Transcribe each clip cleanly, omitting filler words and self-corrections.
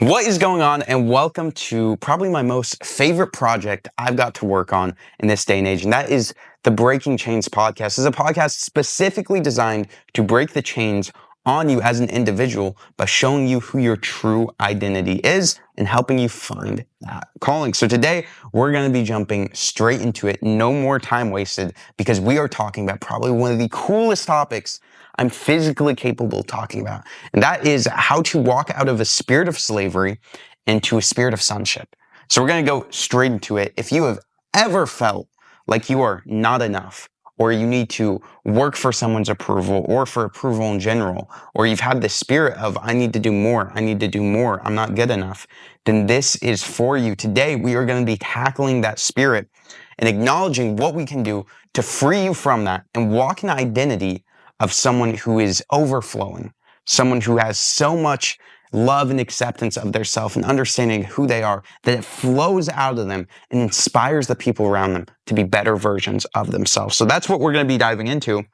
What is going on, and welcome to probably my most favorite project I've got to work on in this day and age, and that is the Breaking Chains podcast. This is a podcast specifically designed to break the chains on you as an individual by showing you who your true identity is and helping you find that calling. So today we're going to be jumping straight into it. No more time wasted, because we are talking about probably one of the coolest topics I'm physically capable of talking about. And that is how to walk out of a spirit of slavery into a spirit of sonship. So we're going to go straight into it. If you have ever felt like you are not enough, or you need to work for someone's approval or for approval in general, or you've had the spirit of, I need to do more, I'm not good enough, then this is for you. Today, we are going to be tackling that spirit and acknowledging what we can do to free you from that and walk in the identity of someone who is overflowing, someone who has so much love and acceptance of their self and understanding who they are that it flows out of them and inspires the people around them to be better versions of themselves. So that's what we're going to be diving into.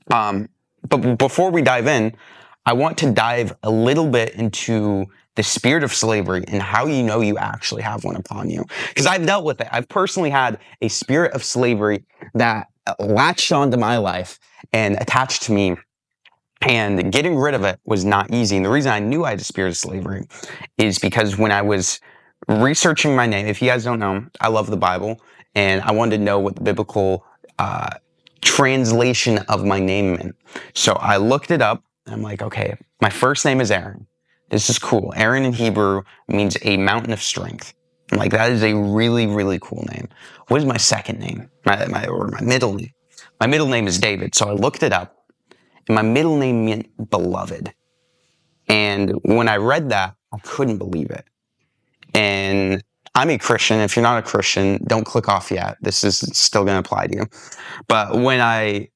But before we dive in, I want to dive a little bit into the spirit of slavery and how you know you actually have one upon you. Because I've dealt with it. I've personally had a spirit of slavery that latched onto my life and attached to me. And getting rid of it was not easy. And the reason I knew I had a spirit of slavery is because when I was researching my name, if you guys don't know, I love the Bible, and I wanted to know what the biblical translation of my name meant. So I looked it up. And I'm like, okay, my first name is Aaron. This is cool. Aaron in Hebrew means a mountain of strength. I'm like, that is a really, really cool name. What is my second name? My middle name? My middle name is David. So I looked it up. And my middle name meant beloved. And when I read that, I couldn't believe it. And I'm a Christian. If you're not a Christian, don't click off yet. This is still going to apply to you. But when I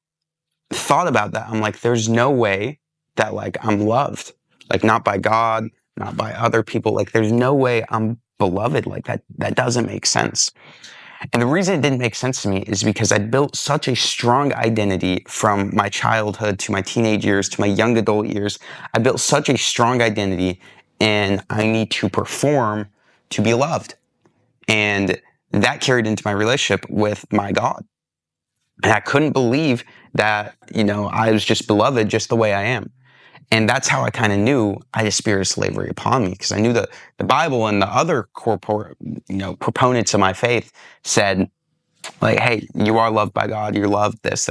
thought about that, I'm like, there's no way that I'm loved. Not by God, not by other people. There's no way I'm beloved like that. That doesn't make sense. And the reason it didn't make sense to me is because I built such a strong identity from my childhood to my teenage years to my young adult years. I built such a strong identity, and I need to perform to be loved. And that carried into my relationship with my God. And I couldn't believe that, I was just beloved just the way I am. And that's how I kind of knew I had a spirit of slavery upon me, because I knew that the Bible and the other proponents of my faith said, hey, you are loved by God, you're loved, this.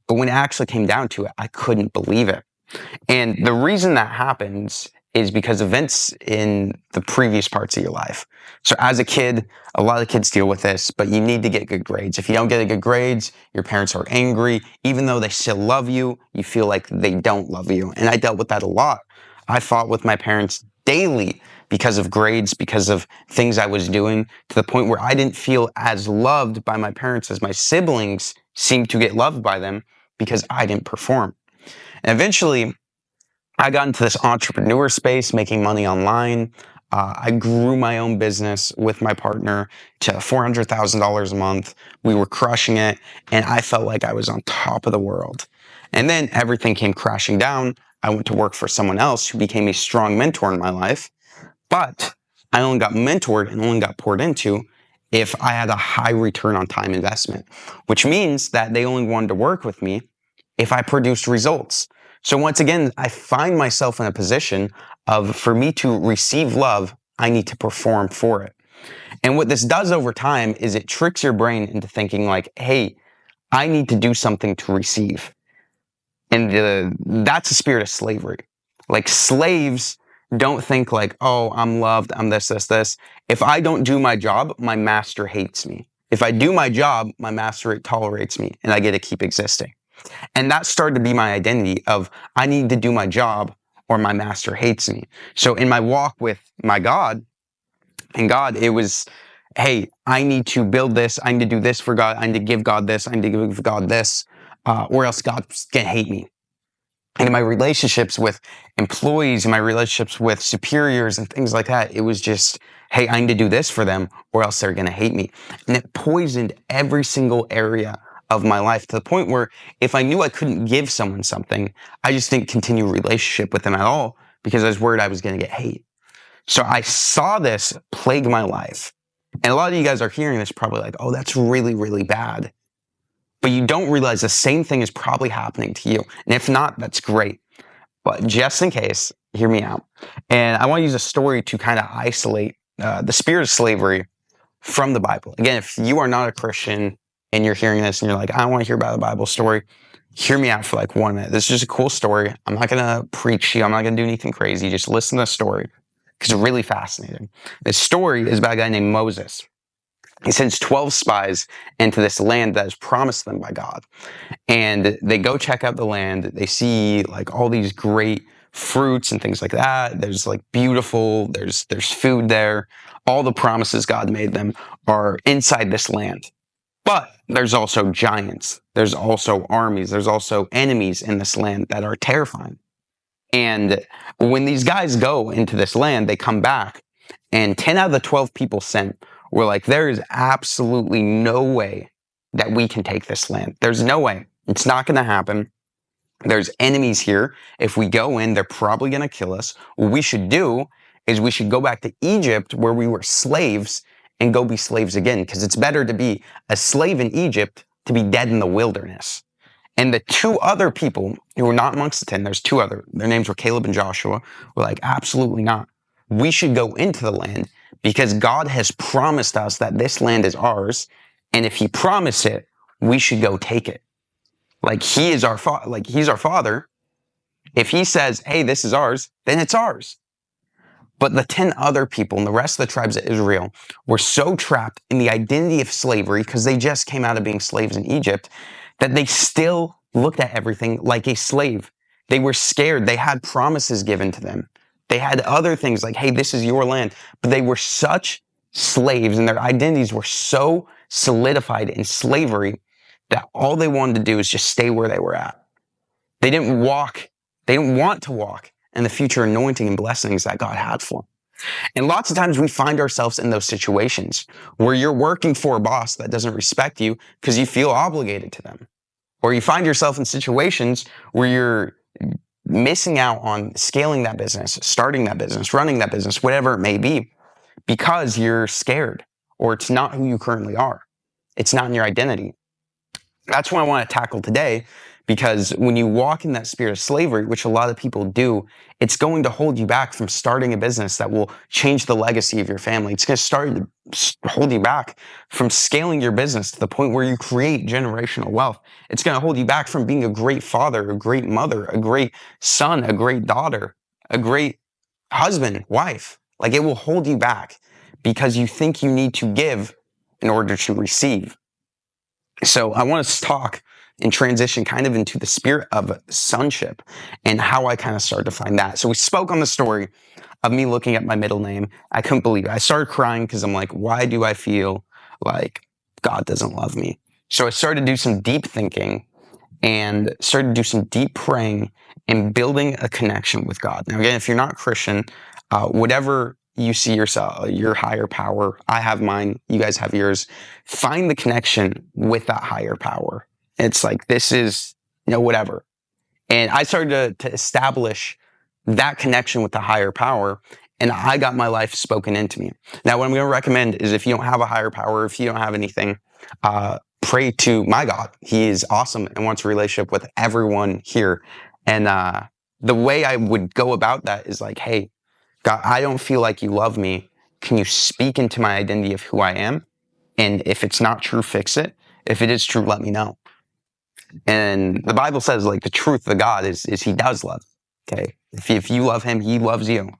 But when it actually came down to it, I couldn't believe it. And the reason that happens is because events in the previous parts of your life. So as a kid, a lot of kids deal with this, but you need to get good grades. If you don't get good grades, your parents are angry. Even though they still love you, you feel like they don't love you. And I dealt with that a lot. I fought with my parents daily because of grades, because of things I was doing, to the point where I didn't feel as loved by my parents as my siblings seemed to get loved by them because I didn't perform. And eventually, I got into this entrepreneur space, making money online. I grew my own business with my partner to $400,000 a month. We were crushing it, and I felt like I was on top of the world. And then everything came crashing down. I went to work for someone else who became a strong mentor in my life. But I only got mentored and only got poured into if I had a high return on time investment, which means that they only wanted to work with me if I produced results. So once again, I find myself in a position of, for me to receive love, I need to perform for it. And what this does over time is it tricks your brain into thinking hey, I need to do something to receive. And that's a spirit of slavery. Slaves don't think oh, I'm loved, I'm this. If I don't do my job, my master hates me. If I do my job, my master tolerates me, and I get to keep existing. And that started to be my identity of, I need to do my job or my master hates me. So in my walk with my God and God, it was, hey, I need to build this. I need to do this for God. I need to give God this. I need to give God this, or else God's going to hate me. And in my relationships with employees and my relationships with superiors and things like that, it was just, hey, I need to do this for them or else they're going to hate me. And it poisoned every single area of my life, to the point where if I knew I couldn't give someone something, I just didn't continue a relationship with them at all, because I was worried I was going to get hate. So I saw this plague my life. And a lot of you guys are hearing this probably like, oh, that's really, really bad. But you don't realize the same thing is probably happening to you. And if not, that's great. But just in case, hear me out. And I want to use a story to kind of isolate the spirit of slavery from the Bible. Again, if you are not a Christian and you're hearing this and you're like, I don't want to hear about a Bible story, hear me out for like 1 minute. This is just a cool story. I'm not going to preach to you. I'm not going to do anything crazy. Just listen to the story because it's really fascinating. This story is about a guy named Moses. He sends 12 spies into this land that is promised them by God. And they go check out the land. They see like all these great fruits and things like that. There's like beautiful, there's food there. All the promises God made them are inside this land. But there's also giants. There's also armies. There's also enemies in this land that are terrifying. And when these guys go into this land, they come back and 10 out of the 12 people sent were like, there is absolutely no way that we can take this land. There's no way. It's not going to happen. There's enemies here. If we go in, they're probably going to kill us. What we should do is we should go back to Egypt where we were slaves and go be slaves again, because it's better to be a slave in Egypt to be dead in the wilderness. And the 2 other people who were not amongst the 10, there's 2 other, their names were Caleb and Joshua, were like, absolutely not. We should go into the land because God has promised us that this land is ours. And if he promised it, we should go take it. Like he is our he's our father. If he says, hey, this is ours, then it's ours. But the 10 other people and the rest of the tribes of Israel were so trapped in the identity of slavery because they just came out of being slaves in Egypt that they still looked at everything like a slave. They were scared. They had promises given to them. They had other things like, hey, this is your land. But they were such slaves and their identities were so solidified in slavery that all they wanted to do is just stay where they were at. They didn't want to walk in the future anointing and blessings that God had for them. And lots of times we find ourselves in those situations where you're working for a boss that doesn't respect you because you feel obligated to them. Or you find yourself in situations where you're missing out on scaling that business, starting that business, running that business, whatever it may be, because you're scared or it's not who you currently are. It's not in your identity. That's what I want to tackle today, because when you walk in that spirit of slavery, which a lot of people do, it's going to hold you back from starting a business that will change the legacy of your family. It's going to hold you back from scaling your business to the point where you create generational wealth. It's going to hold you back from being a great father, a great mother, a great son, a great daughter, a great husband, wife. Like it will hold you back because you think you need to give in order to receive. So I want to talk and transition kind of into the spirit of sonship and how I kind of started to find that. So we spoke on the story of me looking at my middle name. I couldn't believe it. I started crying because I'm like, why do I feel like God doesn't love me? So I started to do some deep thinking and started to do some deep praying and building a connection with God. Now, again, if you're not Christian, whatever you see yourself, your higher power, I have mine, you guys have yours, find the connection with that higher power. It's like, this is, whatever. And I started to establish that connection with the higher power, and I got my life spoken into me. Now, what I'm going to recommend is if you don't have a higher power, if you don't have anything, pray to my God. He is awesome and wants a relationship with everyone here. And the way I would go about that is like, hey, God, I don't feel like you love me. Can you speak into my identity of who I am? And if it's not true, fix it. If it is true, let me know. And the Bible says, like, the truth of God is he does love. Okay. If you love him, he loves you.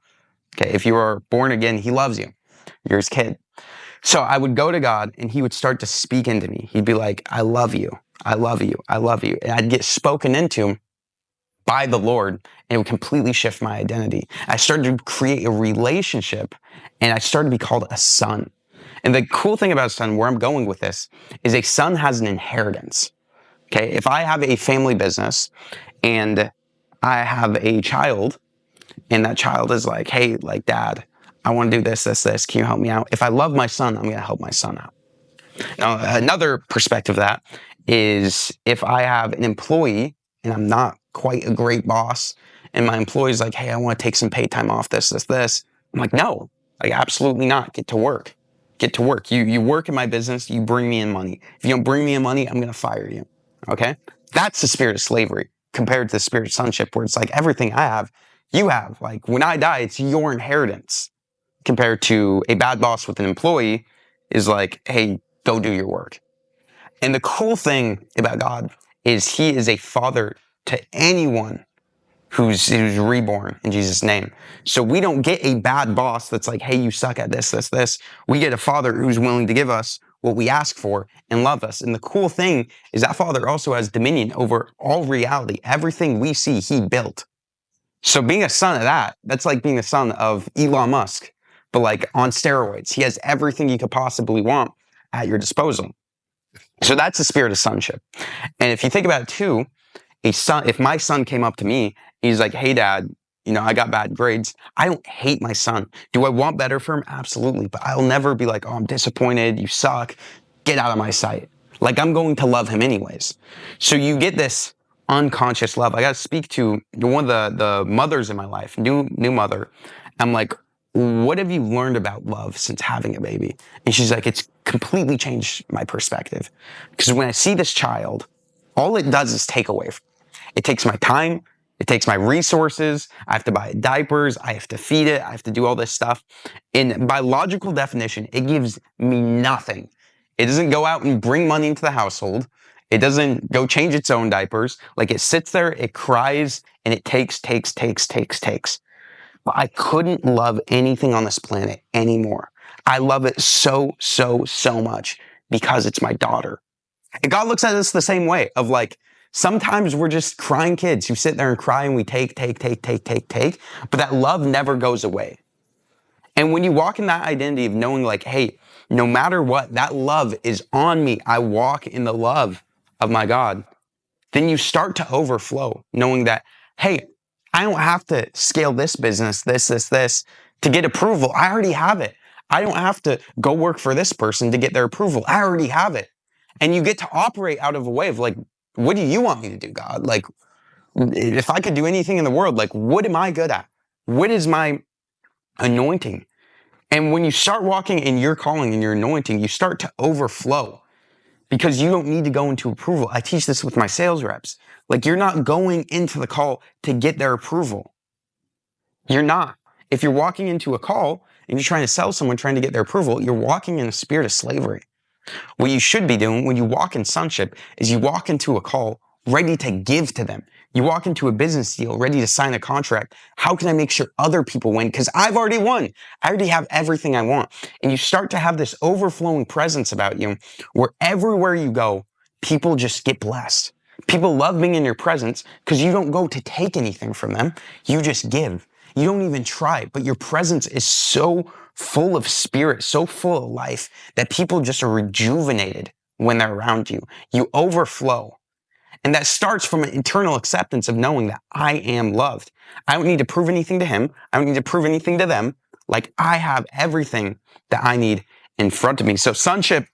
Okay. If you are born again, he loves you. You're his kid. So I would go to God and he would start to speak into me. He'd be like, I love you. I love you. I love you. And I'd get spoken into by the Lord, and it would completely shift my identity. I started to create a relationship, and I started to be called a son. And the cool thing about a son, where I'm going with this, is a son has an inheritance. Okay, if I have a family business and I have a child, and that child is like, hey, like, Dad, I want to do this, can you help me out? If I love my son, I'm going to help my son out. Now, another perspective of that is if I have an employee and I'm not quite a great boss, and my employee's like, hey, I want to take some paid time off, this. I'm like, no, like absolutely not. Get to work. Get to work. You work in my business. You bring me in money. If you don't bring me in money, I'm going to fire you. Okay. That's the spirit of slavery compared to the spirit of sonship, where it's like everything I have, you have. Like when I die, it's your inheritance, compared to a bad boss with an employee is like, hey, go do your work. And the cool thing about God is he is a father to anyone who's reborn in Jesus' name. So we don't get a bad boss that's like, hey, you suck at this, this, this. We get a father who's willing to give us what we ask for and love us. And the cool thing is that father also has dominion over all reality. Everything we see, he built. So being a son of that, that's like being a son of Elon Musk, but like on steroids. He has everything you could possibly want at your disposal. So that's the spirit of sonship. And if you think about it too, a son, if my son came up to me, he's like, hey dad, I got bad grades. I don't hate my son. Do I want better for him? Absolutely. But I'll never be like, oh, I'm disappointed. You suck. Get out of my sight. Like I'm going to love him anyways. So you get this unconscious love. I got to speak to one of the mothers in my life, new mother. I'm like, what have you learned about love since having a baby? And she's like, it's completely changed my perspective. Because when I see this child, all it does is take away. It takes my time. It takes my resources. I have to buy diapers. I have to feed it. I have to do all this stuff. And by logical definition, it gives me nothing. It doesn't go out and bring money into the household. It doesn't go change its own diapers. Like it sits there, it cries, and it takes. But I couldn't love anything on this planet anymore. I love it so much because it's my daughter. And God looks at us the same way of like, sometimes we're just crying kids who sit there and cry and we take, but that love never goes away. And when you walk in that identity of knowing like, hey, no matter what, that love is on me. I walk in the love of my God. Then you start to overflow knowing that, hey, I don't have to scale this business, this, to get approval. I already have it. I don't have to go work for this person to get their approval. I already have it. And you get to operate out of a way of like, what do you want me to do, God? Like, if I could do anything in the world, like, what am I good at? What is my anointing? And when you start walking in your calling and your anointing, you start to overflow because you don't need to go into approval. I teach this with my sales reps. Like, you're not going into the call to get their approval. You're not. If you're walking into a call and you're trying to sell someone, trying to get their approval, you're walking in a spirit of slavery. What you should be doing when you walk in sonship is you walk into a call ready to give to them. You walk into a business deal ready to sign a contract. How can I make sure other people win? Because I've already won. I already have everything I want. And you start to have this overflowing presence about you where everywhere you go, people just get blessed. People love being in your presence because you don't go to take anything from them. You just give. You don't even try, but your presence is so full of spirit, so full of life that people just are rejuvenated when they're around you. You overflow. And that starts from an internal acceptance of knowing that I am loved. I don't need to prove anything to him. I don't need to prove anything to them. Like I have everything that I need in front of me. So sonship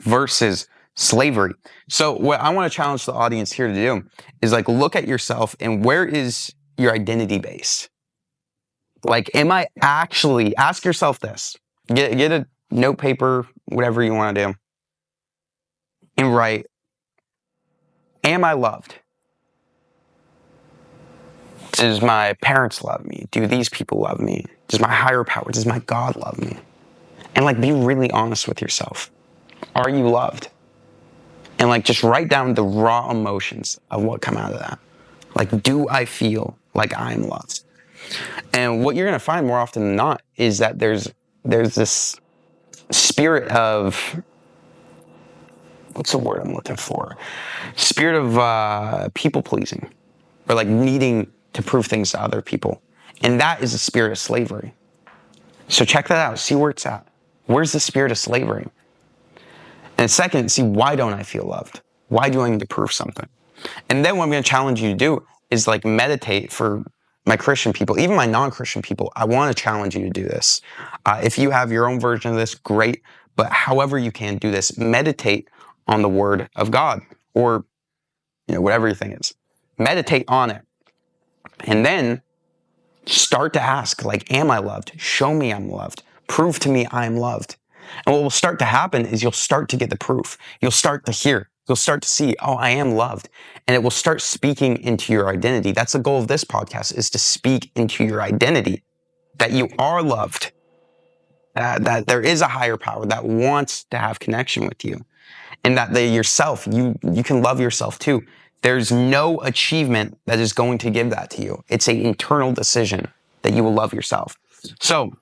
versus slavery. So what I want to challenge the audience here to do is like look at yourself and where is your identity based? Like, am I actually, ask yourself this, get a note paper, whatever you want to do, and write, am I loved? Does my parents love me? Do these people love me? Does my higher power, does my God love me? And like, be really honest with yourself. Are you loved? And like, just write down the raw emotions of what come out of that. Like, do I feel like I'm loved? And what you're going to find more often than not is that there's this spirit of, what's the word I'm looking for? Spirit of people pleasing, or like needing to prove things to other people. And that is a spirit of slavery. So check that out. See where it's at. Where's the spirit of slavery? And second, see, why don't I feel loved? Why do I need to prove something? And then what I'm going to challenge you to do is like meditate for my Christian people, even my non-Christian people. I want to challenge you to do this. If you have your own version of this, great. But however you can do this, meditate on the word of God, or whatever your thing is. Meditate on it. And then Start to ask, like, am I loved? Show me I'm loved. Prove to me I'm loved. And what will start to happen is you'll start to get the proof. You'll start to hear. You'll start to see, oh, I am loved. And it will start speaking into your identity. That's the goal of this podcast, is to speak into your identity, that you are loved, that there is a higher power that wants to have connection with you, and that yourself, you can love yourself too. There's no achievement that is going to give that to you. It's an internal decision that you will love yourself. So,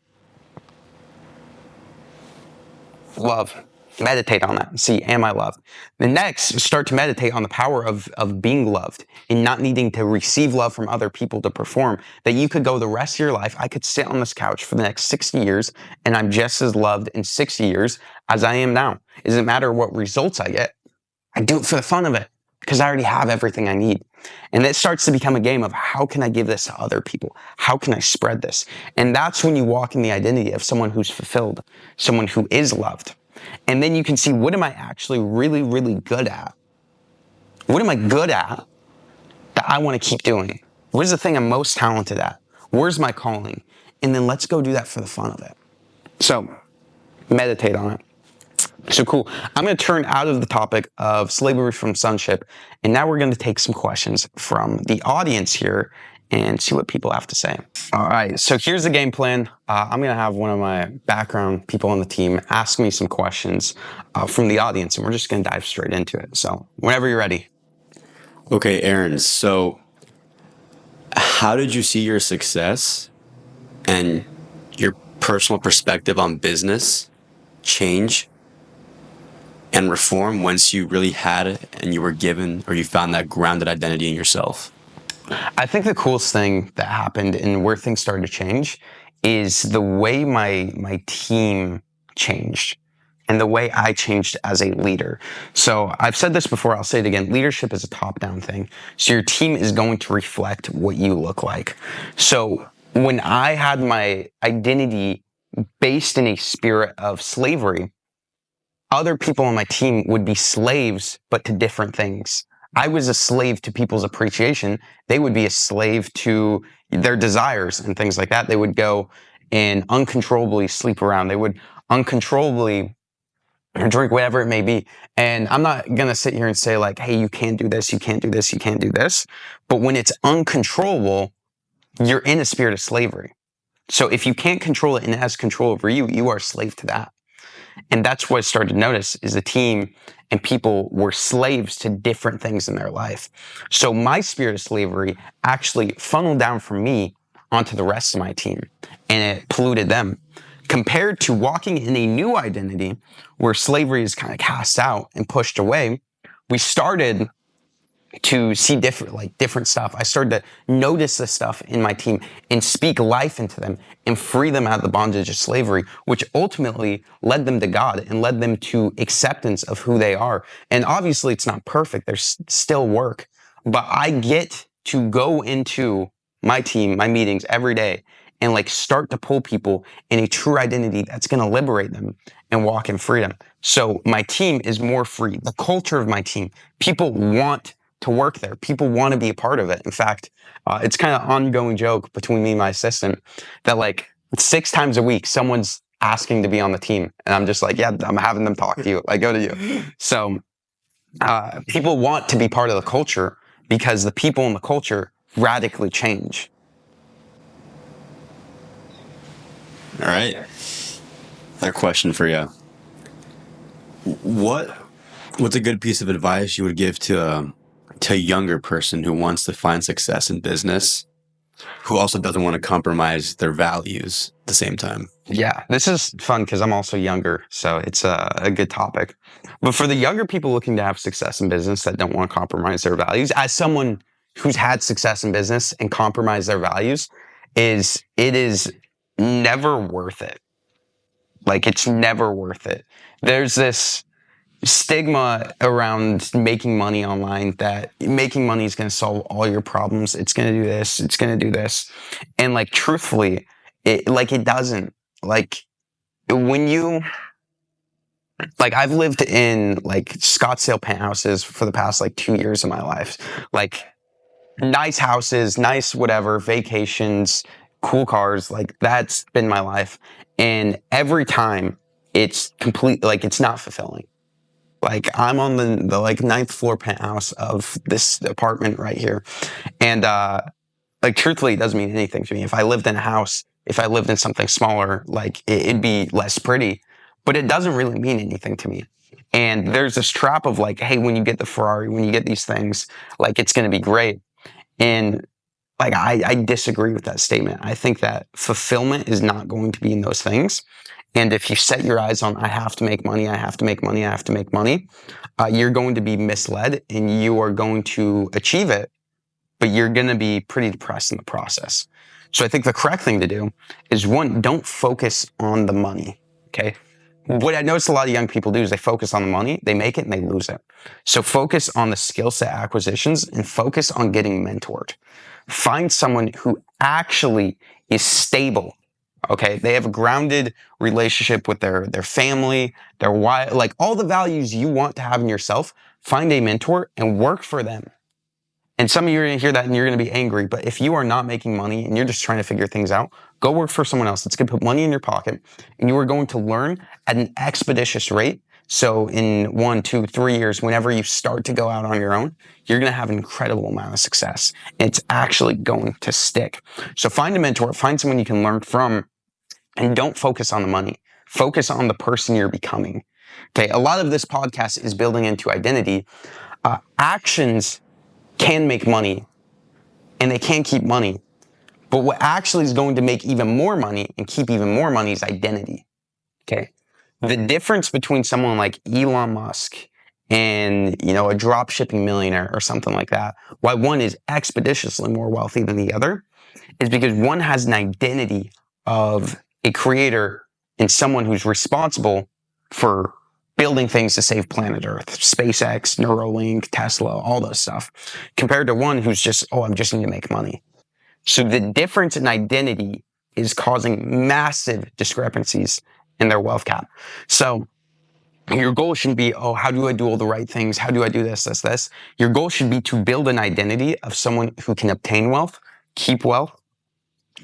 love. Meditate on that. See, am I loved? The next, start to meditate on the power of being loved and not needing to receive love from other people to perform. That you could go the rest of your life, I could sit on this couch for the next 60 years and I'm just as loved in 60 years as I am now. It doesn't matter what results I get. I do it for the fun of it because I already have everything I need. And it starts to become a game of, how can I give this to other people? How can I spread this? And that's when you walk in the identity of someone who's fulfilled, someone who is loved. And then you can see, what am I actually really, really good at? What am I good at that I want to keep doing? What is the thing I'm most talented at? Where's my calling? And then let's go do that for the fun of it. So meditate on it. So cool. I'm going to turn out of the topic of slavery from sonship, and now we're going to take some questions from the audience here and see what people have to say. All right, so here's the game plan. I'm going to have one of my background people on the team ask me some questions from the audience, and we're just going to dive straight into it. So whenever you're ready. Okay, Aaron, so how did you see your success and your personal perspective on business change and reform once you really had it and you were given, or you found that grounded identity in yourself? I think the coolest thing that happened and where things started to change is the way my team changed and the way I changed as a leader. So I've said this before, I'll say it again. Leadership is a top-down thing. So your team is going to reflect what you look like. So when I had my identity based in a spirit of slavery, other people on my team would be slaves, but to different things. I was a slave to people's appreciation. They would be a slave to their desires and things like that. They would go and uncontrollably sleep around. They would uncontrollably drink whatever it may be. And I'm not going to sit here and say like, hey, you can't do this, you can't do this, you can't do this. But when it's uncontrollable, you're in a spirit of slavery. So if you can't control it and it has control over you, you are a slave to that. And that's what I started to notice, is the team and people were slaves to different things in their life. So my spirit of slavery actually funneled down from me onto the rest of my team, and it polluted them. Compared to walking in a new identity where slavery is kind of cast out and pushed away, we started to see different stuff. I started to notice the stuff in my team and speak life into them and free them out of the bondage of slavery, which ultimately led them to God and led them to acceptance of who they are. And obviously it's not perfect. There's still work, but I get to go into my team, my meetings every day and like start to pull people in a true identity that's going to liberate them and walk in freedom. So my team is more free. The culture of my team, people want to work there. People want to be a part of it. In fact, it's kind of an ongoing joke between me and my assistant that like 6 times a week, someone's asking to be on the team. And I'm just like, yeah, I'm having them talk to you. I go to you. So people want to be part of the culture because the people in the culture radically change. All right. Another question for you. What's a good piece of advice you would give to a younger person who wants to find success in business, who also doesn't want to compromise their values at the same time? Yeah, this is fun because I'm also younger, so it's a good topic. But for the younger people looking to have success in business that don't want to compromise their values, as someone who's had success in business and compromised their values, it is never worth it. Like, it's never worth it. There's this stigma around making money online, that making money is going to solve all your problems. It's going to do this. It's going to do this. And like, truthfully, it doesn't. Like, when you, like, I've lived in like Scottsdale penthouses for the past like 2 years of my life. Like, nice houses, nice whatever, vacations, cool cars. Like that's been my life. And every time it's complete, like it's not fulfilling. Like I'm on the like ninth floor penthouse of this apartment right here. And, like truthfully, it doesn't mean anything to me. If I lived in a house, if I lived in something smaller, like it'd be less pretty, but it doesn't really mean anything to me. And there's this trap of like, hey, when you get the Ferrari, when you get these things, like it's going to be great. And like, I disagree with that statement. I think that fulfillment is not going to be in those things. And if you set your eyes on, I have to make money, I have to make money, I have to make money, you're going to be misled and you are going to achieve it, but you're going to be pretty depressed in the process. So I think the correct thing to do is one, don't focus on the money. Okay. What I notice a lot of young people do is they focus on the money, they make it and they lose it. So focus on the skill set acquisitions and focus on getting mentored. Find someone who actually is stable. Okay. They have a grounded relationship with their family, their wife, like all the values you want to have in yourself. Find a mentor and work for them. And some of you are going to hear that and you're going to be angry. But if you are not making money and you're just trying to figure things out, go work for someone else that's going to put money in your pocket and you are going to learn at an expeditious rate. So in 1, 2, 3 years, whenever you start to go out on your own, you're going to have an incredible amount of success. It's actually going to stick. So find a mentor, find someone you can learn from, and don't focus on the money. Focus on the person you're becoming. Okay. A lot of this podcast is building into identity. Actions can make money and they can keep money. But what actually is going to make even more money and keep even more money is identity. Okay. The difference between someone like Elon Musk and, you know, a drop shipping millionaire or something like that, why one is expeditiously more wealthy than the other is because one has an identity of a creator and someone who's responsible for building things to save planet Earth, SpaceX, Neuralink, Tesla, all those stuff, compared to one who's just, oh, I'm just need to make money. So the difference in identity is causing massive discrepancies in their wealth cap. So your goal shouldn't be, oh, how do I do all the right things? How do I do this? Your goal should be to build an identity of someone who can obtain wealth, keep wealth,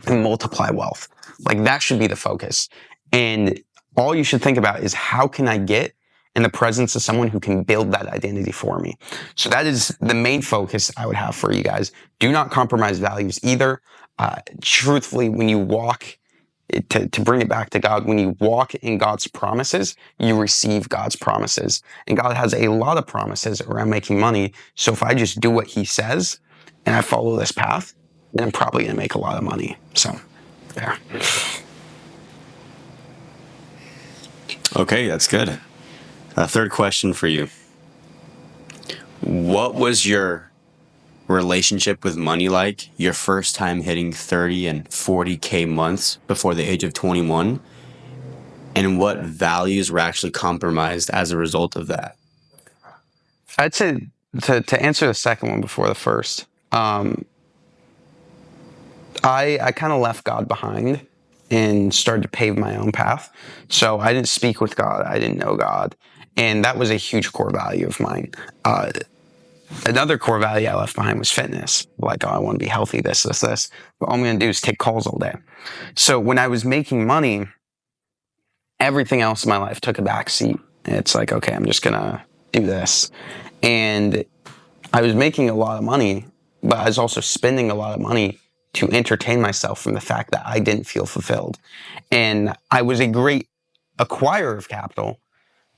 and multiply wealth. Like that should be the focus. And all you should think about is how can I get in the presence of someone who can build that identity for me. So that is the main focus I would have for you guys. Do not compromise values either. Truthfully, when you walk, to bring it back to God, when you walk in God's promises, you receive God's promises. And God has a lot of promises around making money. So if I just do what he says and I follow this path, then I'm probably going to make a lot of money. So, yeah. Okay, that's good. A third question for you. What was your relationship with money like your first time hitting 30 and 40K months before the age of 21? And what values were actually compromised as a result of that? I'd say to answer the second one before the first, I kind of left God behind and started to pave my own path. So I didn't speak with God. I didn't know God. And that was a huge core value of mine. Another core value I left behind was fitness. Like, oh, I want to be healthy, this. But all I'm going to do is take calls all day. So when I was making money, everything else in my life took a back seat. It's like, okay, I'm just going to do this. And I was making a lot of money, but I was also spending a lot of money to entertain myself from the fact that I didn't feel fulfilled. And I was a great acquirer of capital,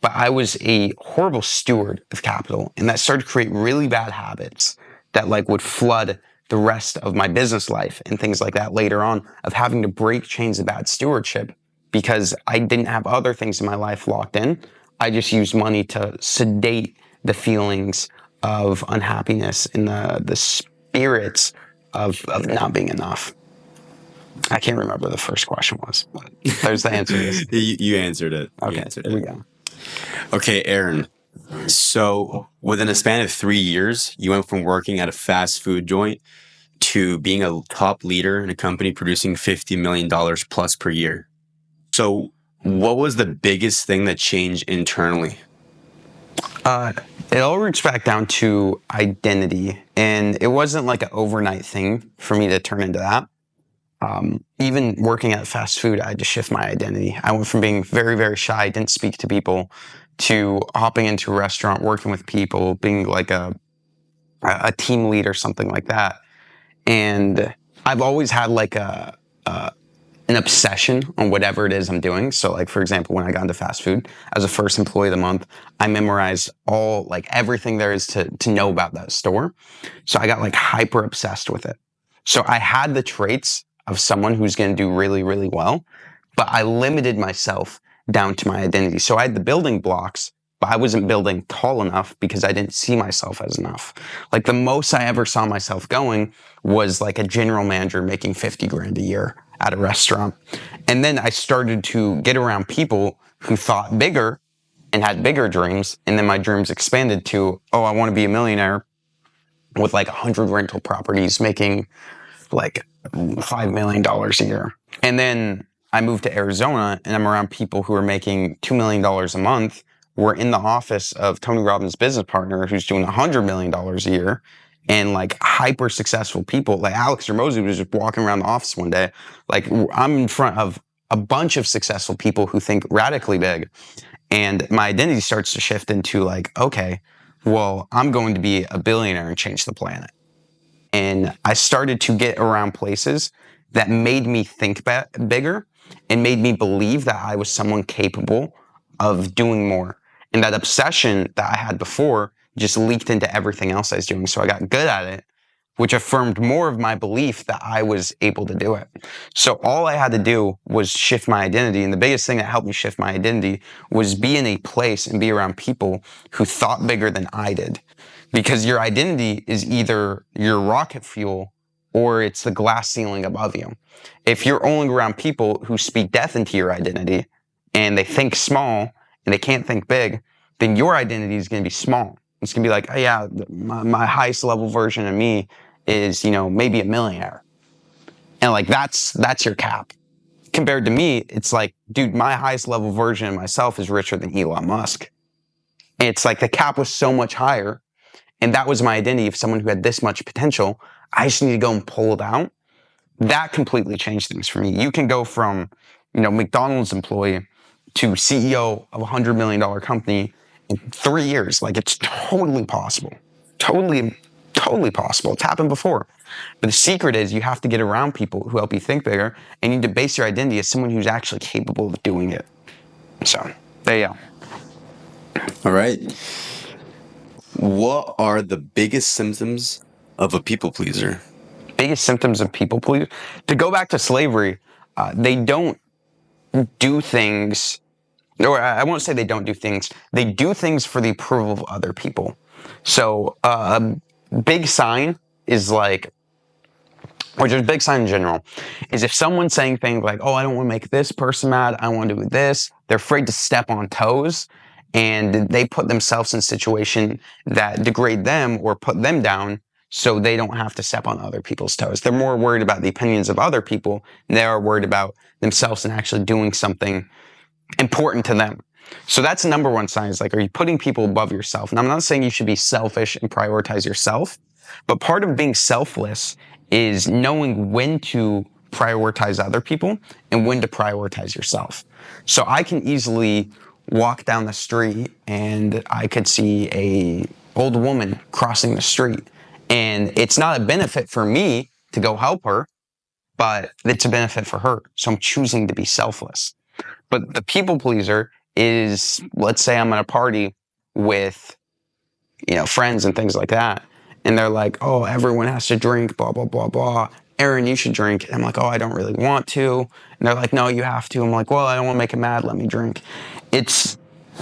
but I was a horrible steward of capital. And that started to create really bad habits that like would flood the rest of my business life and things like that later on, of having to break chains of bad stewardship because I didn't have other things in my life locked in. I just used money to sedate the feelings of unhappiness and the spirits of not being enough. I can't remember what the first question was, but there's the answer to this. You answered it. Okay, there we go. Okay, Aaron. So within a span of 3 years, you went from working at a fast food joint to being a top leader in a company producing $50 million plus per year. So what was the biggest thing that changed internally? It all roots back down to identity. And it wasn't like an overnight thing for me to turn into that. Even working at fast food, I had to shift my identity. I went from being very, very shy, didn't speak to people, to hopping into a restaurant, working with people, being like a team lead or something like that. And I've always had like an obsession on whatever it is I'm doing. So like, for example, when I got into fast food as a first employee of the month, I memorized all like everything there is to know about that store. So I got like hyper obsessed with it. So I had the traits of someone who's going to do really, really well, but I limited myself down to my identity. So I had the building blocks, but I wasn't building tall enough because I didn't see myself as enough. Like the most I ever saw myself going was like a general manager making 50 grand a year at a restaurant. And then I started to get around people who thought bigger and had bigger dreams. And then my dreams expanded to, oh, I want to be a millionaire with like 100 rental properties making like $5 million a year. And then I moved to Arizona and I'm around people who are making $2 million a month. We're in the office of Tony Robbins' business partner who's doing $100 million a year, and like hyper successful people. Like Alex Ramosi was just walking around the office one day. Like I'm in front of a bunch of successful people who think radically big. And my identity starts to shift into like, okay, well, I'm going to be a billionaire and change the planet. And I started to get around places that made me think bigger and made me believe that I was someone capable of doing more. And that obsession that I had before just leaked into everything else I was doing. So I got good at it, which affirmed more of my belief that I was able to do it. So all I had to do was shift my identity. And the biggest thing that helped me shift my identity was be in a place and be around people who thought bigger than I did. Because your identity is either your rocket fuel or it's the glass ceiling above you. If you're only around people who speak death into your identity and they think small and they can't think big, then your identity is going to be small. It's going to be like, oh yeah, my highest level version of me is, maybe a millionaire. And like, that's your cap. Compared to me, it's like, dude, my highest level version of myself is richer than Elon Musk. And it's like the cap was so much higher. And that was my identity of someone who had this much potential. I just need to go and pull it out. That completely changed things for me. You can go from, McDonald's employee to CEO of $100 million company in 3 years. Like it's totally possible. Totally possible. It's happened before. But the secret is you have to get around people who help you think bigger, and you need to base your identity as someone who's actually capable of doing it. So there you go. All right. What are the biggest symptoms of a people pleaser? Biggest symptoms of people pleaser? To go back to slavery, they don't do things, or I won't say they don't do things. They do things for the approval of other people. So a big sign is like, which is a big sign in general, is if someone's saying things like, oh, I don't want to make this person mad, I want to do this, they're afraid to step on toes, and they put themselves in a situation that degrade them or put them down so they don't have to step on other people's toes. They're more worried about the opinions of other people than they are worried about themselves and actually doing something important to them. So that's the number one sign, is like, are you putting people above yourself? And I'm not saying you should be selfish and prioritize yourself, but part of being selfless is knowing when to prioritize other people and when to prioritize yourself. So I can easily walk down the street and I could see a old woman crossing the street, and it's not a benefit for me to go help her, but it's a benefit for her. So I'm choosing to be selfless. But the people pleaser is, let's say I'm at a party with, friends and things like that. And they're like, oh, everyone has to drink, blah, blah, blah, blah. Aaron, you should drink. And I'm like, oh, I don't really want to. And they're like, no, you have to. I'm like, well, I don't want to make him mad. Let me drink. It's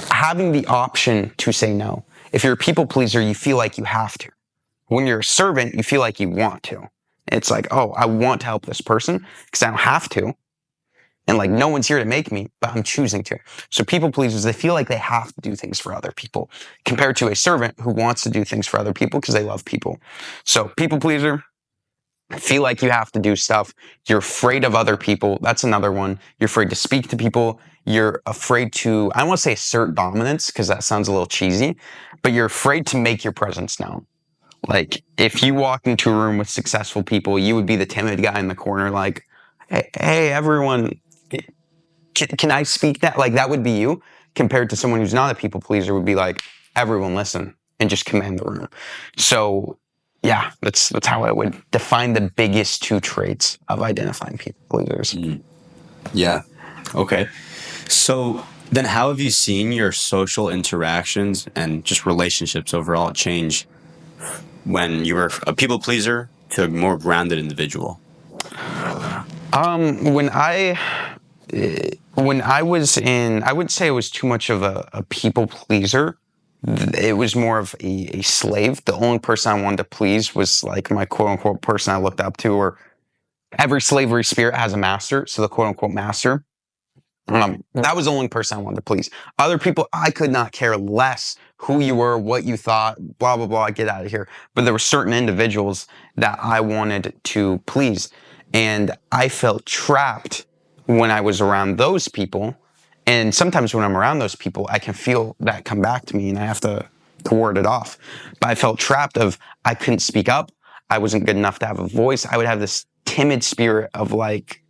having the option to say no. If you're a people pleaser, you feel like you have to. When you're a servant, you feel like you want to. It's like, oh, I want to help this person because I don't have to. And like, no one's here to make me, but I'm choosing to. So people pleasers, they feel like they have to do things for other people, compared to a servant who wants to do things for other people because they love people. So people pleaser, feel like you have to do stuff. You're afraid of other people. That's another one. You're afraid to speak to people. You're afraid to, I don't want to say assert dominance because that sounds a little cheesy, but you're afraid to make your presence known. Like if you walk into a room with successful people, you would be the timid guy in the corner like, hey everyone, can I speak that? Like that would be you, compared to someone who's not a people pleaser would be like, everyone listen and just command the room. So yeah, that's how I would define the biggest two traits of identifying people pleasers. Yeah. Okay. So then how have you seen your social interactions and just relationships overall change when you were a people pleaser to a more grounded individual? When I was in, I wouldn't say I was too much of a people pleaser. It was more of a slave. The only person I wanted to please was like my quote unquote person I looked up to, or every slavery spirit has a master. So the quote unquote master. That was the only person I wanted to please. Other people, I could not care less who you were, what you thought, blah, blah, blah, get out of here. But there were certain individuals that I wanted to please. And I felt trapped when I was around those people. And sometimes when I'm around those people, I can feel that come back to me and I have to ward it off. But I felt trapped of, I couldn't speak up. I wasn't good enough to have a voice. I would have this timid spirit of like,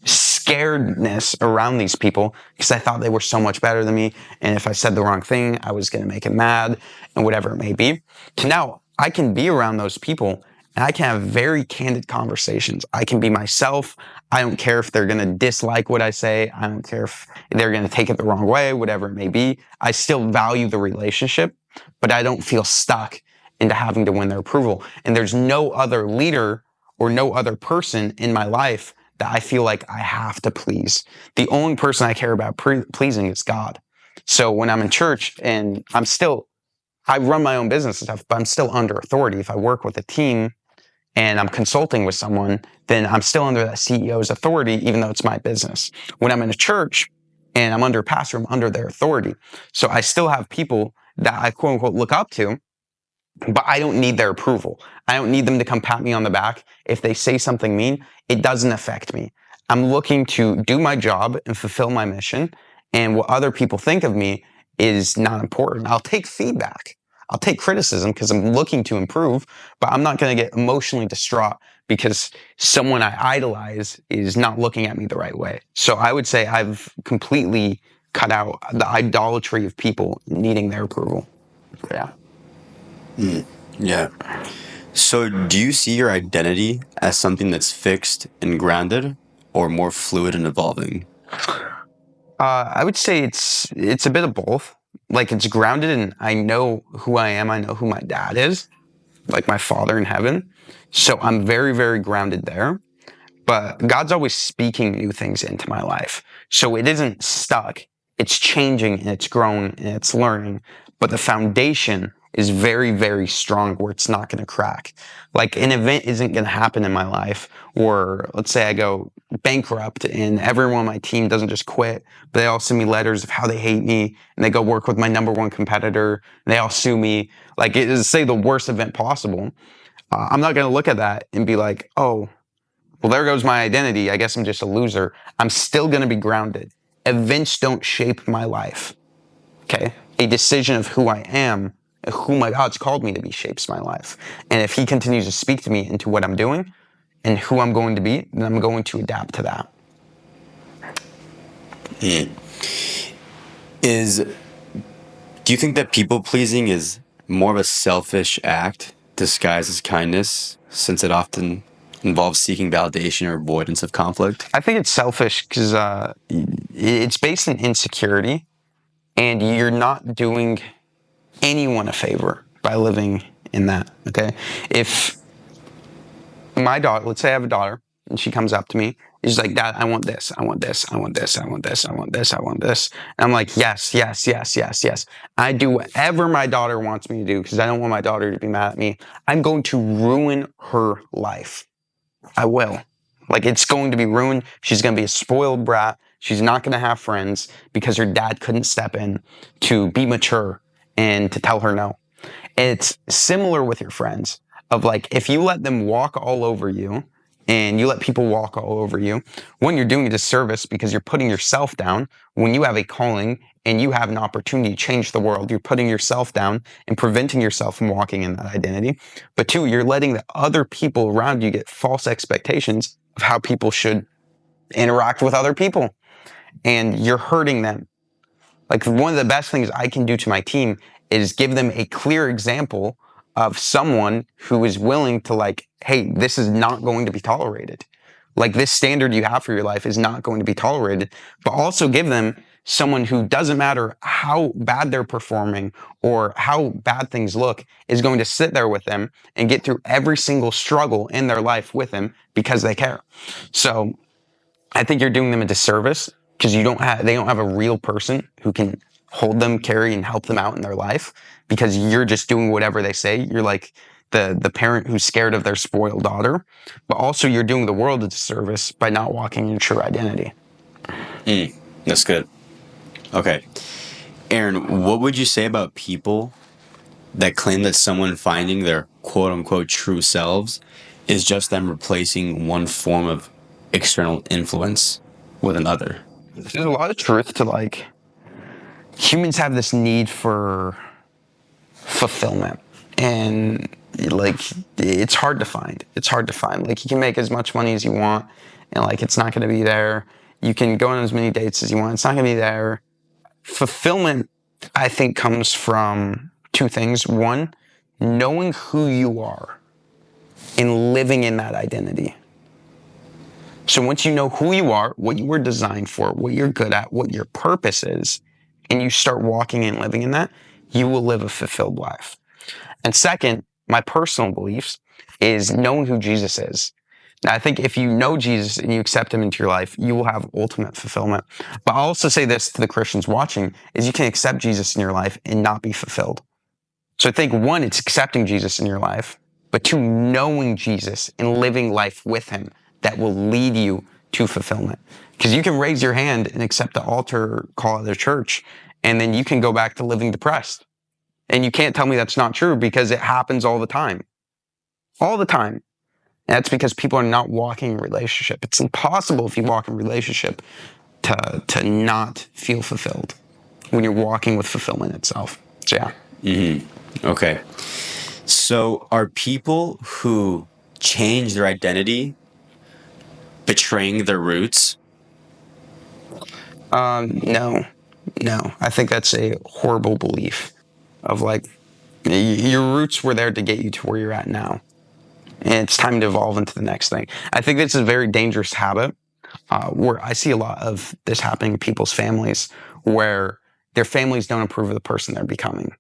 scaredness around these people because I thought they were so much better than me. And if I said the wrong thing, I was going to make them mad and whatever it may be. So now I can be around those people and I can have very candid conversations. I can be myself. I don't care if they're going to dislike what I say. I don't care if they're going to take it the wrong way, whatever it may be. I still value the relationship, but I don't feel stuck into having to win their approval. And there's no other leader or no other person in my life that I feel like I have to please. The only person I care about pleasing is God. So when I'm in church and I run my own business and stuff, but I'm still under authority. If I work with a team and I'm consulting with someone, then I'm still under that CEO's authority, even though it's my business. When I'm in a church and I'm under a pastor, I'm under their authority. So I still have people that I quote unquote look up to, but I don't need their approval. I don't need them to come pat me on the back. If they say something mean, it doesn't affect me. I'm looking to do my job and fulfill my mission. And what other people think of me is not important. I'll take feedback. I'll take criticism because I'm looking to improve, but I'm not going to get emotionally distraught because someone I idolize is not looking at me the right way. So I would say I've completely cut out the idolatry of people needing their approval. Yeah. Yeah. So do you see your identity as something that's fixed and grounded or more fluid and evolving? I would say it's a bit of both. Like it's grounded and I know who I am. I know who my dad is, like my father in heaven. So I'm very, very grounded there. But God's always speaking new things into my life. So it isn't stuck. It's changing and it's growing and it's learning. But the foundation is very, very strong where it's not going to crack. Like an event isn't going to happen in my life or let's say I go bankrupt and everyone on my team doesn't just quit, but they all send me letters of how they hate me and they go work with my number one competitor and they all sue me. Like it is, say, the worst event possible. I'm not going to look at that and be like, oh, well, there goes my identity. I guess I'm just a loser. I'm still going to be grounded. Events don't shape my life. Okay. A decision of who I am, who my God's called me to be shapes my life. And if he continues to speak to me into what I'm doing and who I'm going to be, then I'm going to adapt to that. Do you think that people pleasing is more of a selfish act disguised as kindness, since it often involves seeking validation or avoidance of conflict? I think it's selfish because it's based in insecurity and you're not doing anyone a favor by living in that. Okay. If my daughter, let's say I have a daughter and she comes up to me, she's like, Dad, I want this, I want this, I want this, I want this, I want this, I want this. And I'm like, yes, yes, yes, yes, yes. I do whatever my daughter wants me to do because I don't want my daughter to be mad at me. I'm going to ruin her life. I will. Like it's going to be ruined. She's going to be a spoiled brat. She's not going to have friends because her dad couldn't step in to be mature and to tell her no. It's similar with your friends of like, if you let them walk all over you and you let people walk all over you, one, you're doing a disservice because you're putting yourself down when you have a calling and you have an opportunity to change the world. You're putting yourself down and preventing yourself from walking in that identity. But two, you're letting the other people around you get false expectations of how people should interact with other people and you're hurting them. Like one of the best things I can do to my team is give them a clear example of someone who is willing to like, hey, this is not going to be tolerated. Like this standard you have for your life is not going to be tolerated, but also give them someone who doesn't matter how bad they're performing or how bad things look is going to sit there with them and get through every single struggle in their life with them because they care. So I think you're doing them a disservice because they don't have a real person who can hold them, carry, and help them out in their life because you're just doing whatever they say. You're like the parent who's scared of their spoiled daughter, but also you're doing the world a disservice by not walking in your true identity. That's good. Okay. Aaron, what would you say about people that claim that someone finding their quote unquote true selves is just them replacing one form of external influence with another? There's a lot of truth to like humans have this need for fulfillment and like it's hard to find. Like you can make as much money as you want and like it's not going to be there. You can go on as many dates as you want. It's not going to be there. Fulfillment, I think, comes from two things. One, knowing who you are and living in that identity. So once you know who you are, what you were designed for, what you're good at, what your purpose is, and you start walking and living in that, you will live a fulfilled life. And second, my personal beliefs is knowing who Jesus is. Now, I think if you know Jesus and you accept him into your life, you will have ultimate fulfillment. But I'll also say this to the Christians watching, is you can accept Jesus in your life and not be fulfilled. So I think one, it's accepting Jesus in your life, but two, knowing Jesus and living life with him that will lead you to fulfillment. Because you can raise your hand and accept the altar call of the church, and then you can go back to living depressed. And you can't tell me that's not true because it happens all the time. All the time. And that's because people are not walking in relationship. It's impossible if you walk in relationship to not feel fulfilled when you're walking with fulfillment itself. So yeah. Mm-hmm. Okay. So are people who change their identity betraying their roots? No. I think that's a horrible belief of like your roots were there to get you to where you're at now. And it's time to evolve into the next thing. I think this is a very dangerous habit where I see a lot of this happening in people's families where their families don't approve of the person they're becoming.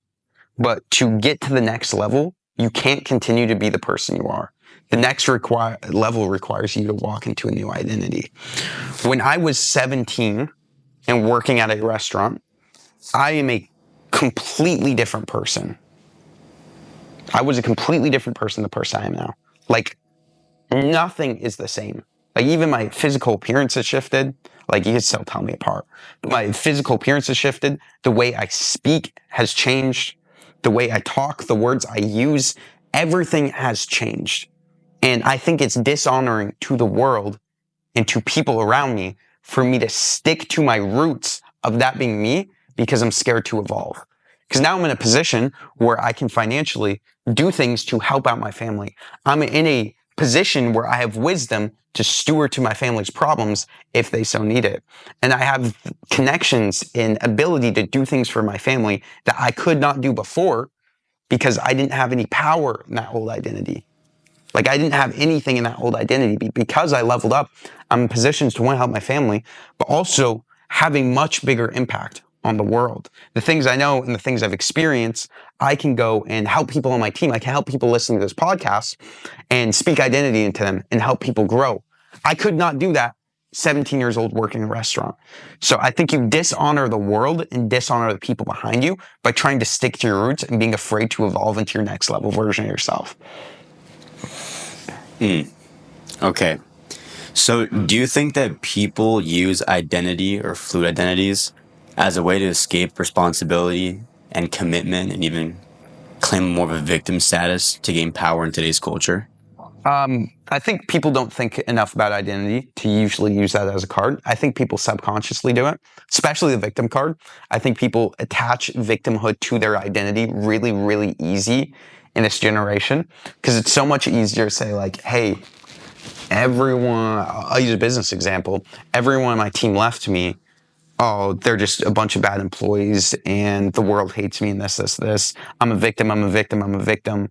But to get to the next level, you can't continue to be the person you are. The next level requires you to walk into a new identity. When I was 17 and working at a restaurant, I am a completely different person. I was a completely different person than the person I am now. Like, nothing is the same. Like, even my physical appearance has shifted. Like, you can still tell me apart. But my physical appearance has shifted. The way I speak has changed. The way I talk, the words I use, everything has changed. And I think it's dishonoring to the world and to people around me for me to stick to my roots of that being me because I'm scared to evolve. Because now I'm in a position where I can financially do things to help out my family. I'm in a position where I have wisdom to steward to my family's problems if they so need it. And I have connections and ability to do things for my family that I could not do before because I didn't have any power in that old identity. Like I didn't have anything in that old identity. Because I leveled up, I'm in positions to want to help my family, but also have a much bigger impact on the world. The things I know and the things I've experienced, I can go and help people on my team. I can help people listen to this podcast and speak identity into them and help people grow. I could not do that 17 years old working in a restaurant. So I think you dishonor the world and dishonor the people behind you by trying to stick to your roots and being afraid to evolve into your next level version of yourself. Okay. So do you think that people use identity or fluid identities as a way to escape responsibility and commitment and even claim more of a victim status to gain power in today's culture? I think people don't think enough about identity to usually use that as a card. I think people subconsciously do it, especially the victim card. I think people attach victimhood to their identity really, really easy in this generation because it's so much easier to say like, hey, everyone, I'll use a business example. Everyone on my team left me. Oh, they're just a bunch of bad employees and the world hates me and this. I'm a victim, I'm a victim, I'm a victim.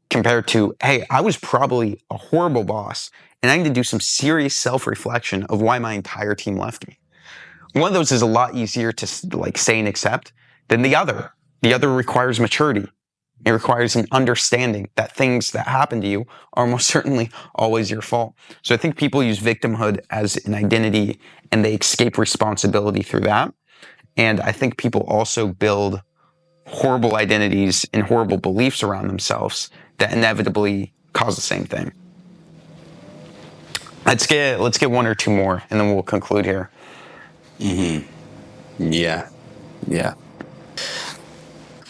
Compared to, hey, I was probably a horrible boss and I need to do some serious self-reflection of why my entire team left me. One of those is a lot easier to like say and accept than the other. The other requires maturity. It requires an understanding that things that happen to you are most certainly always your fault. So I think people use victimhood as an identity and they escape responsibility through that. And I think people also build horrible identities and horrible beliefs around themselves that inevitably cause the same thing. Let's get one or two more and then we'll conclude here. Yeah. Yeah.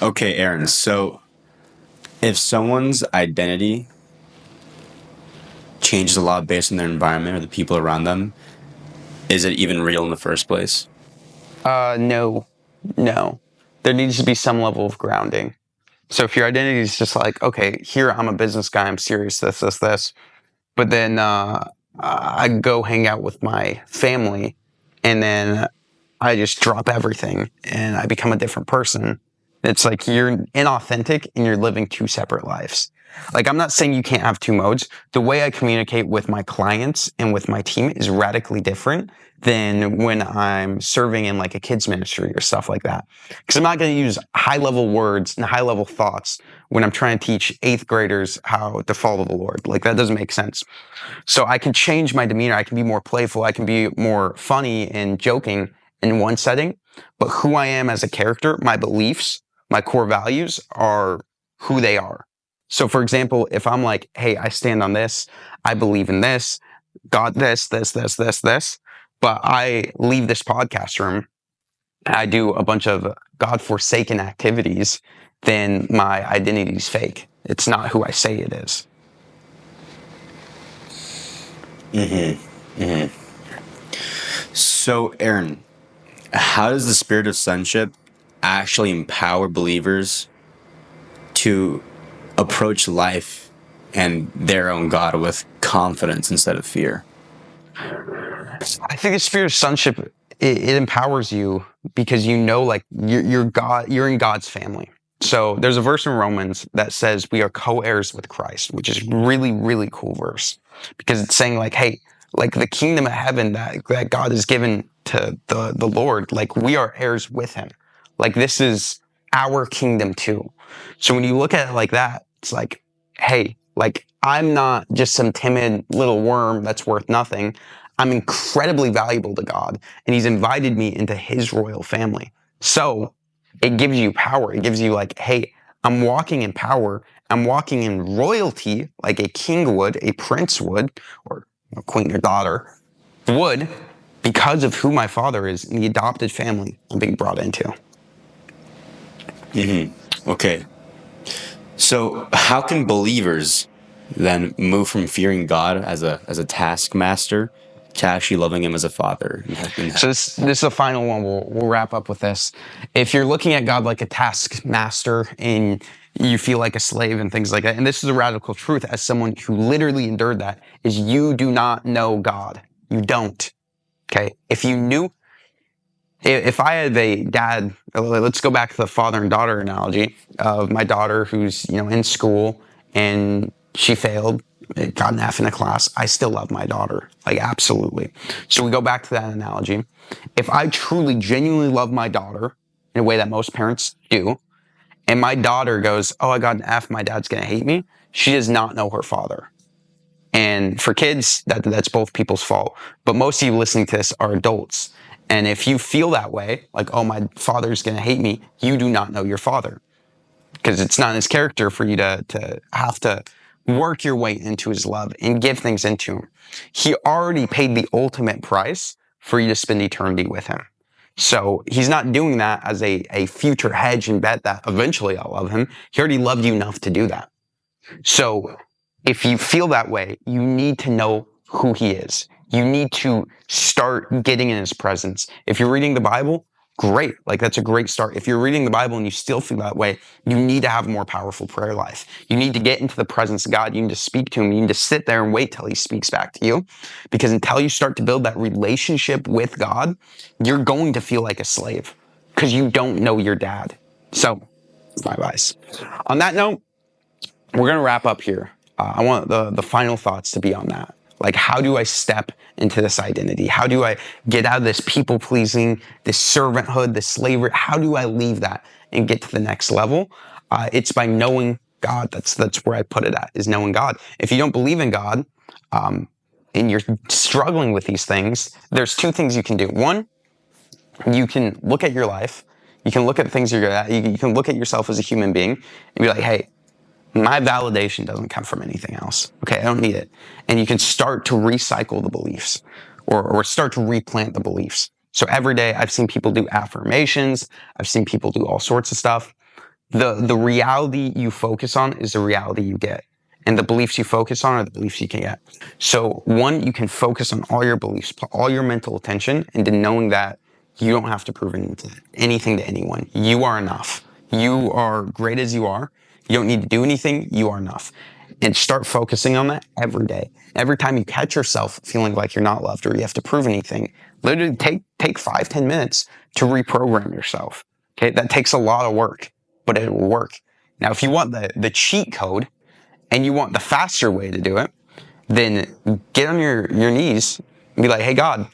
Okay, Aaron. So if someone's identity changes a lot based on their environment or the people around them, is it even real in the first place? No. There needs to be some level of grounding. So if your identity is just like, okay, here I'm a business guy, I'm serious, this, but then I go hang out with my family, and then I just drop everything and I become a different person. It's like you're inauthentic and you're living two separate lives. Like, I'm not saying you can't have two modes. The way I communicate with my clients and with my team is radically different than when I'm serving in like a kids ministry or stuff like that. Because I'm not going to use high level words and high level thoughts when I'm trying to teach eighth graders how to follow the Lord. Like, that doesn't make sense. So I can change my demeanor. I can be more playful. I can be more funny and joking in one setting. But who I am as a character, my beliefs, my core values are who they are. So for example, if I'm like, hey, I stand on this, I believe in this, God, this, but I leave this podcast room, I do a bunch of God-forsaken activities, then my identity is fake. It's not who I say it is. So, Aaron, how does the spirit of sonship actually empower believers to approach life and their own God with confidence instead of fear? I think the spirit of sonship, it empowers you because you know, like you're God, you're in God's family. So there's a verse in Romans that says we are co-heirs with Christ, which is really, really cool verse because it's saying like, hey, like the kingdom of heaven that God has given to the Lord, like we are heirs with him. Like this is our kingdom too. So when you look at it like that, it's like, hey, like I'm not just some timid little worm that's worth nothing. I'm incredibly valuable to God, and he's invited me into his royal family. So it gives you power. It gives you like, hey, I'm walking in power. I'm walking in royalty like a king would, a prince would, or a queen or daughter would, because of who my father is and the adopted family I'm being brought into. Okay. So, how can believers then move from fearing God as a taskmaster to actually loving him as a father? So this is the final one. We'll wrap up with this. If you're looking at God like a taskmaster and you feel like a slave and things like that, and this is a radical truth as someone who literally endured that, is you do not know God. You don't. Okay. If I had a dad, let's go back to the father and daughter analogy of my daughter who's, in school and she failed, got an F in a class. I still love my daughter, like absolutely. So we go back to that analogy. If I truly, genuinely love my daughter in a way that most parents do, and my daughter goes, oh, I got an F, my dad's going to hate me. She does not know her father. And for kids, that's both people's fault. But most of you listening to this are adults. And if you feel that way, like, oh, my father's going to hate me, you do not know your father. Because it's not in his character for you to have to work your way into his love and give things into him. He already paid the ultimate price for you to spend eternity with him. So he's not doing that as a future hedge and bet that eventually I'll love him. He already loved you enough to do that. So if you feel that way, you need to know who he is. You need to start getting in his presence. If you're reading the Bible, great. Like, that's a great start. If you're reading the Bible and you still feel that way, you need to have a more powerful prayer life. You need to get into the presence of God. You need to speak to him. You need to sit there and wait till he speaks back to you. Because until you start to build that relationship with God, you're going to feel like a slave because you don't know your dad. So, my advice. On that note, we're going to wrap up here. I want the final thoughts to be on that. Like, how do I step into this identity? How do I get out of this people pleasing, this servanthood, this slavery? How do I leave that and get to the next level? It's by knowing God. That's where I put it at, is knowing God. If you don't believe in God, and you're struggling with these things, there's two things you can do. One, you can look at your life. You can look at the things you're good at. You can look at yourself as a human being and be like, hey, my validation doesn't come from anything else. Okay, I don't need it. And you can start to recycle the beliefs or start to replant the beliefs. So every day I've seen people do affirmations. I've seen people do all sorts of stuff. The reality you focus on is the reality you get. And the beliefs you focus on are the beliefs you can get. So one, you can focus on all your beliefs, put all your mental attention into knowing that you don't have to prove anything to anyone. You are enough. You are great as you are. You don't need to do anything. You are enough. And start focusing on that every day. Every time you catch yourself feeling like you're not loved or you have to prove anything, literally take 5-10 minutes to reprogram yourself. Okay, that takes a lot of work, but it will work. Now, if you want the cheat code and you want the faster way to do it, then get on your knees and be like, hey, God,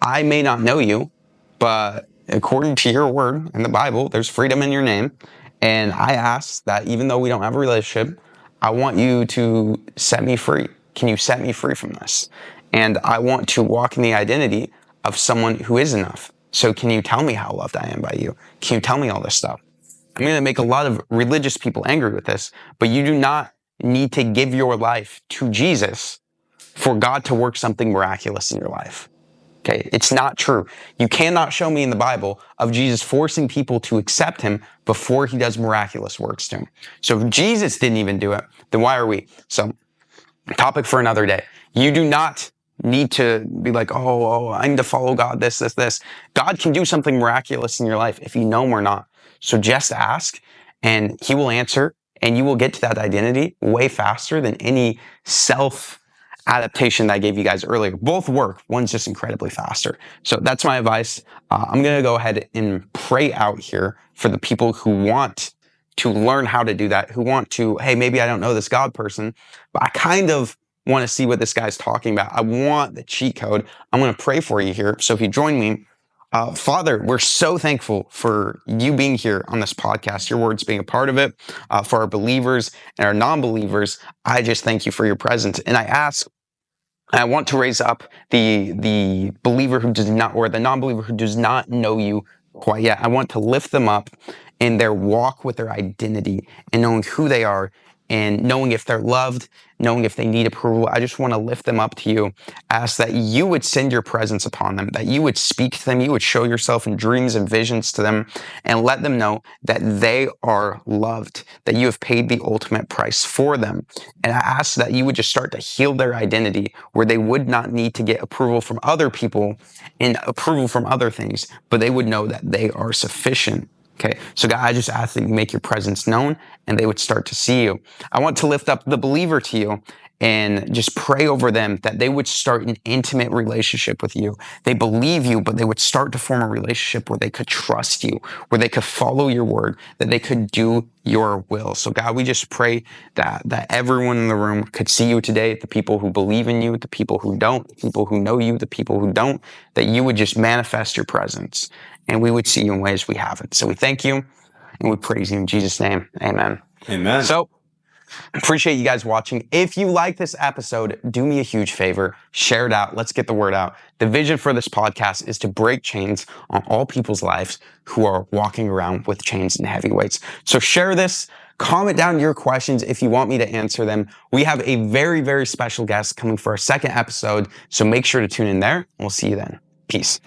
I may not know you, but according to your word in the Bible, there's freedom in your name. And I ask that even though we don't have a relationship, I want you to set me free. Can you set me free from this? And I want to walk in the identity of someone who is enough. So can you tell me how loved I am by you? Can you tell me all this stuff? I'm going to make a lot of religious people angry with this, but you do not need to give your life to Jesus for God to work something miraculous in your life. Okay, it's not true. You cannot show me in the Bible of Jesus forcing people to accept him before he does miraculous works to him. So if Jesus didn't even do it, then why are we? So, topic for another day. You do not need to be like, oh, I need to follow God, this. God can do something miraculous in your life if you know him or not. So just ask and he will answer and you will get to that identity way faster than any adaptation that I gave you guys earlier. Both work. One's just incredibly faster. So that's my advice. I'm going to go ahead and pray out here for the people who want to learn how to do that, who want to, hey, maybe I don't know this God person, but I kind of want to see what this guy's talking about. I want the cheat code. I'm going to pray for you here. So if you join me, Father, we're so thankful for you being here on this podcast, your words being a part of it, for our believers and our non-believers. I just thank you for your presence. And I want to raise up the believer who does not, or the non-believer who does not know you quite yet. I want to lift them up in their walk with their identity and knowing who they are and knowing if they're loved, knowing if they need approval. I just want to lift them up to you, ask that you would send your presence upon them, that you would speak to them, you would show yourself in dreams and visions to them, and let them know that they are loved, that you have paid the ultimate price for them. And I ask that you would just start to heal their identity where they would not need to get approval from other people and approval from other things, but they would know that they are sufficient. Okay, so God, I just ask that you make your presence known and they would start to see you. I want to lift up the believer to you and just pray over them that they would start an intimate relationship with you. They believe you, but they would start to form a relationship where they could trust you, where they could follow your word, that they could do your will. So God, we just pray that everyone in the room could see you today, the people who believe in you, the people who don't, the people who know you, the people who don't, that you would just manifest your presence and we would see you in ways we haven't. So we thank you and we praise you in Jesus' name. Amen. Amen. So appreciate you guys watching. If you like this episode, do me a huge favor, share it out. Let's get the word out. The vision for this podcast is to break chains on all people's lives who are walking around with chains and heavy weights. So share this, comment down your questions if you want me to answer them. We have a very, very special guest coming for our second episode. So make sure to tune in there. We'll see you then. Peace.